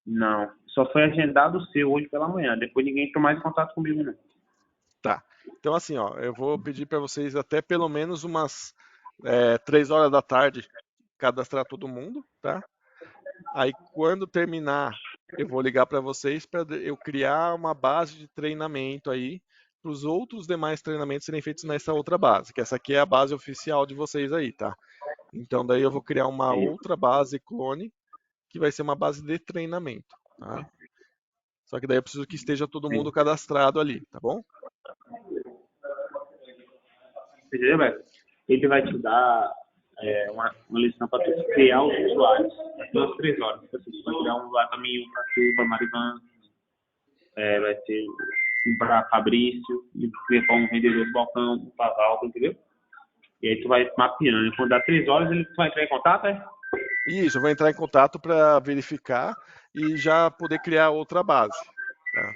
Não, só foi agendado o seu hoje pela manhã. Depois ninguém entrou mais em contato comigo, não. Tá. Então, assim, ó, eu vou pedir para vocês até pelo menos umas 3 horas da tarde, cadastrar todo mundo, tá? Aí quando terminar, eu vou ligar para vocês para eu criar uma base de treinamento aí para os outros demais treinamentos serem feitos nessa outra base, que essa aqui é a base oficial de vocês aí, tá? Então daí eu vou criar uma outra base clone que vai ser uma base de treinamento, tá? Só que daí eu preciso que esteja todo mundo cadastrado ali, tá bom? Entendeu, velho? Ele vai te dar uma lição para tu criar os usuários. Umas 3 horas. Você vai criar um usuário para mim, para tu, para Marivan, vai ter um para Fabrício, e para um vendedor do balcão, para Valdo, entendeu? E aí tu vai mapeando. E quando dá 3 horas, ele vai entrar em contato, Isso, eu vou entrar em contato para verificar e já poder criar outra base. Tá?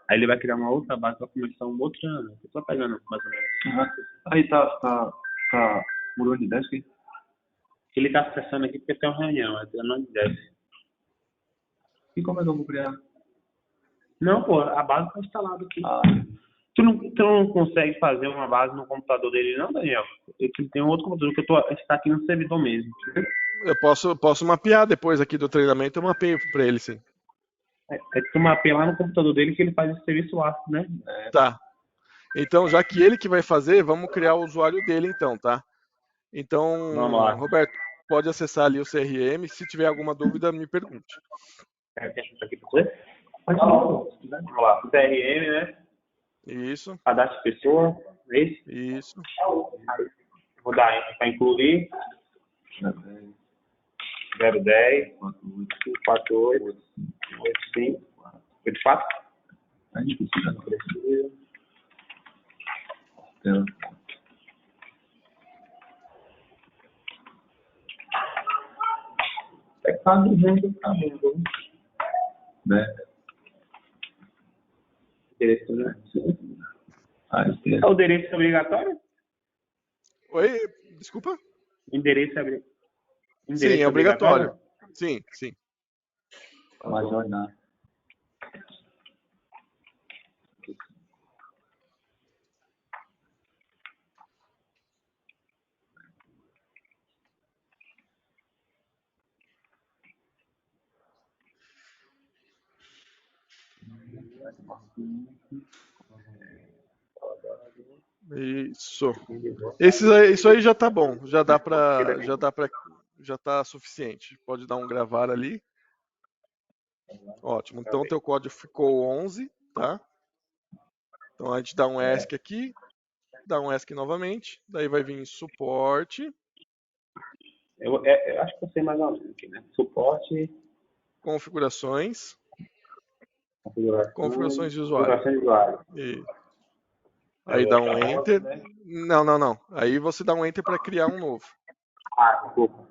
Aí ele vai criar uma outra base para começar um outro ano. Eu tô pegando mais ou menos. Aí tá mudando de desk? Ele tá acessando aqui porque tem uma reunião, mas eu não desce. E como é que eu vou criar? Não, pô, a base tá instalada aqui. Ah, Tu não consegue fazer uma base no computador dele, não, Daniel? Ele tem um outro computador que está aqui no servidor mesmo. Eu posso mapear depois aqui do treinamento, eu mapeio para ele, sim. Tu mapeia lá no computador dele que ele faz esse serviço lá, né? Tá. Então, já que ele que vai fazer, vamos criar o usuário dele então, tá? Então, Vamos lá. Roberto, pode acessar ali o CRM. Se tiver alguma dúvida, me pergunte. Quer isso aqui pra você? Vamos lá. CRM, né? Isso, Cadastro de pessoa. Esse. isso. Vou dar enter para incluir. 010 48 85 84. a gente precisa não. Precisa. Tá do jeito que tá bom, Né? endereço, né? Esse O endereço é obrigatório? Oi, desculpa? Endereço é Sim, é obrigatório. Sim, sim. vai jornar. Isso. Isso aí já tá bom. Já tá suficiente. Pode dar um gravar ali. Ótimo. Então o teu código ficou 11, tá? Então a gente dá um ESC aqui, dá um ESC novamente, daí vai vir suporte, Eu acho que eu sei mais ou menos aqui, né? Suporte, configurações configurações de usuário. de usuário. E aí dá um Enter. Não. Aí você dá um Enter para criar um novo. Desculpa.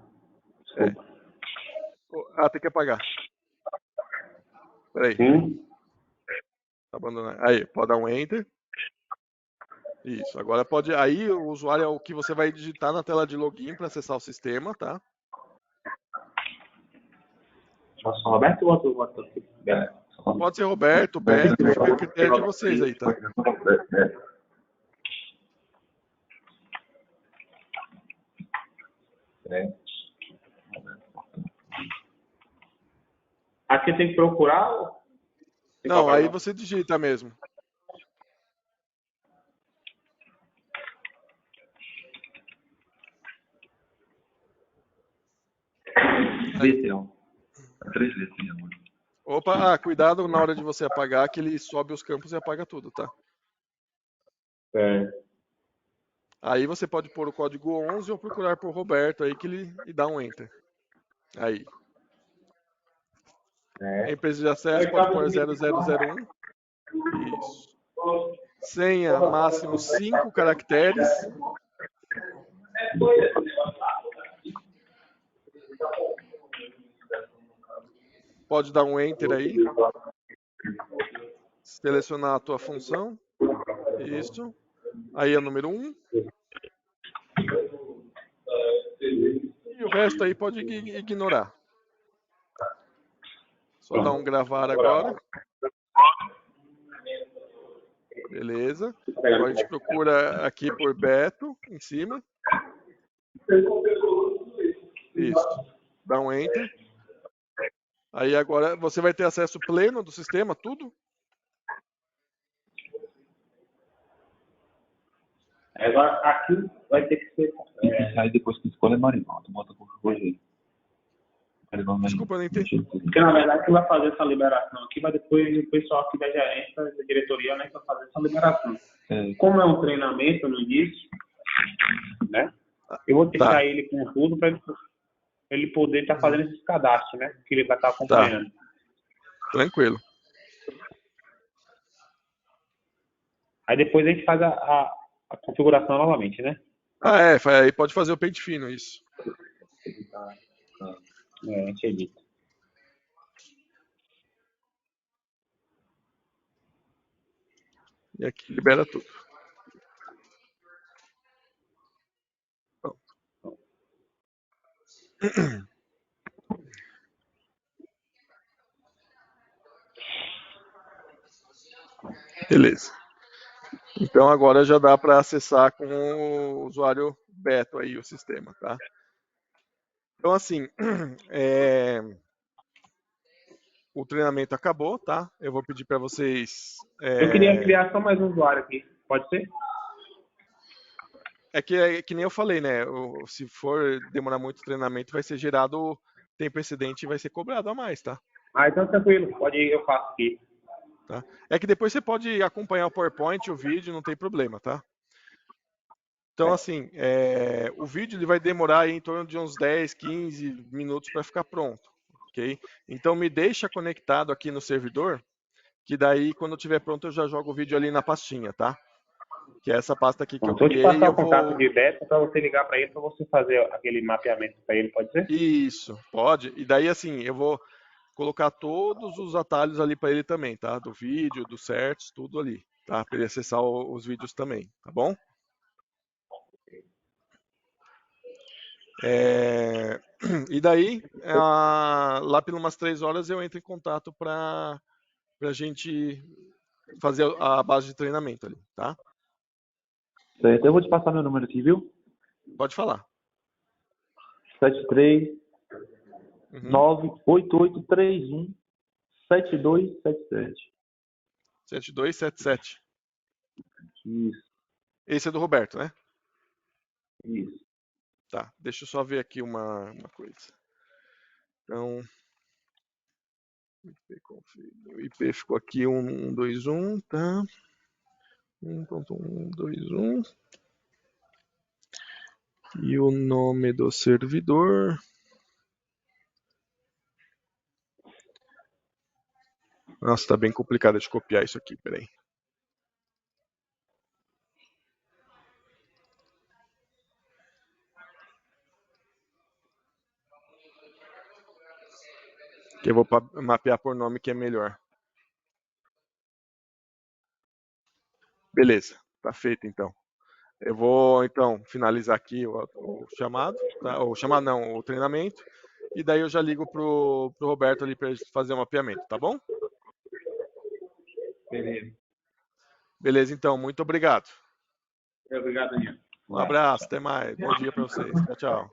Tem que apagar. Peraí. Tá abandonando. Aí, pode dar um Enter. Isso, agora pode. Aí o usuário é o que você vai digitar na tela de login para acessar o sistema, tá? Posso falar Roberto ou outro aqui? Pode ser Roberto, Beto, fica a critério de vocês aí, tá? Aqui tem que procurar? Não, aí você digita mesmo. Letras. 3 letrinhas, mano. Opa, cuidado na hora de você apagar, que ele sobe os campos e apaga tudo, tá? Aí você pode pôr o código 11 ou procurar por Roberto aí que ele e dá um Enter. Aí. Empresa de acesso pode pôr 0001. Isso. Senha máximo 5 caracteres. Pode dar um Enter aí. Selecionar a tua função. Isso. Aí é o número 1. E o resto aí pode ignorar. Só dar um gravar agora. Beleza. Agora a gente procura aqui por Beto, em cima. Isso. Dá um Enter. Aí agora você vai ter acesso pleno do sistema, tudo. Agora aqui vai ter que ser. Aí depois que escolhe é Marivaldo, bota qualquer coisa aí. Desculpa, eu não entendi. Porque na verdade quem vai fazer essa liberação aqui vai depois o pessoal aqui da gerência, da diretoria, né, que vai fazer essa liberação. Como é um treinamento no início, né? Eu vou deixar ele com tudo para ele poder estar fazendo esses cadastros, né? Que ele vai estar acompanhando. Tranquilo. Aí depois a gente faz a configuração novamente, né? Aí pode fazer o pente fino, isso. A gente edita. E aqui libera tudo. Beleza. Então agora já dá para acessar com o usuário Beto aí o sistema, tá? Então assim, o treinamento acabou, tá? Eu vou pedir para vocês. Eu queria criar só mais um usuário aqui, pode ser? É que nem eu falei, né? Se for demorar muito o treinamento, vai ser gerado tempo excedente e vai ser cobrado a mais, tá? Então tranquilo, pode ir, eu faço aqui. Tá? É que depois você pode acompanhar o PowerPoint, o vídeo, não tem problema, tá? Então, assim, o vídeo ele vai demorar aí em torno de uns 10, 15 minutos para ficar pronto, ok? Então, me deixa conectado aqui no servidor, que daí, quando eu estiver pronto, eu já jogo o vídeo ali na pastinha, tá? Que é essa pasta aqui que eu criei. Vou te passar o contato de Beto para você ligar para ele, para você fazer aquele mapeamento para ele, pode ser? Isso, pode. E daí, assim, eu vou colocar todos os atalhos ali para ele também, tá? Do vídeo, do certs, tudo ali, tá? Para ele acessar os vídeos também, tá bom? E daí, lá pelas umas 3 horas eu entro em contato para a gente fazer a base de treinamento ali, tá? Certo, eu vou te passar meu número aqui, viu? Pode falar. 73 98831 7277. 7277. Isso. Esse é do Roberto, né? Isso. Tá, deixa eu só ver aqui uma coisa. Então, o IP ficou aqui 1121, tá? 1.121. E o nome do servidor. Nossa, tá bem complicado de copiar isso aqui, peraí. Que eu vou mapear por nome que é melhor. Beleza, tá feito então. Eu vou então finalizar aqui o chamado, tá? O chamado não, o treinamento. E daí eu já ligo pro Roberto ali para ele fazer o mapeamento, tá bom? Beleza. Beleza, então, muito obrigado. Obrigado, Daniel. Um abraço, até mais. Bom dia para vocês. Tchau, tchau.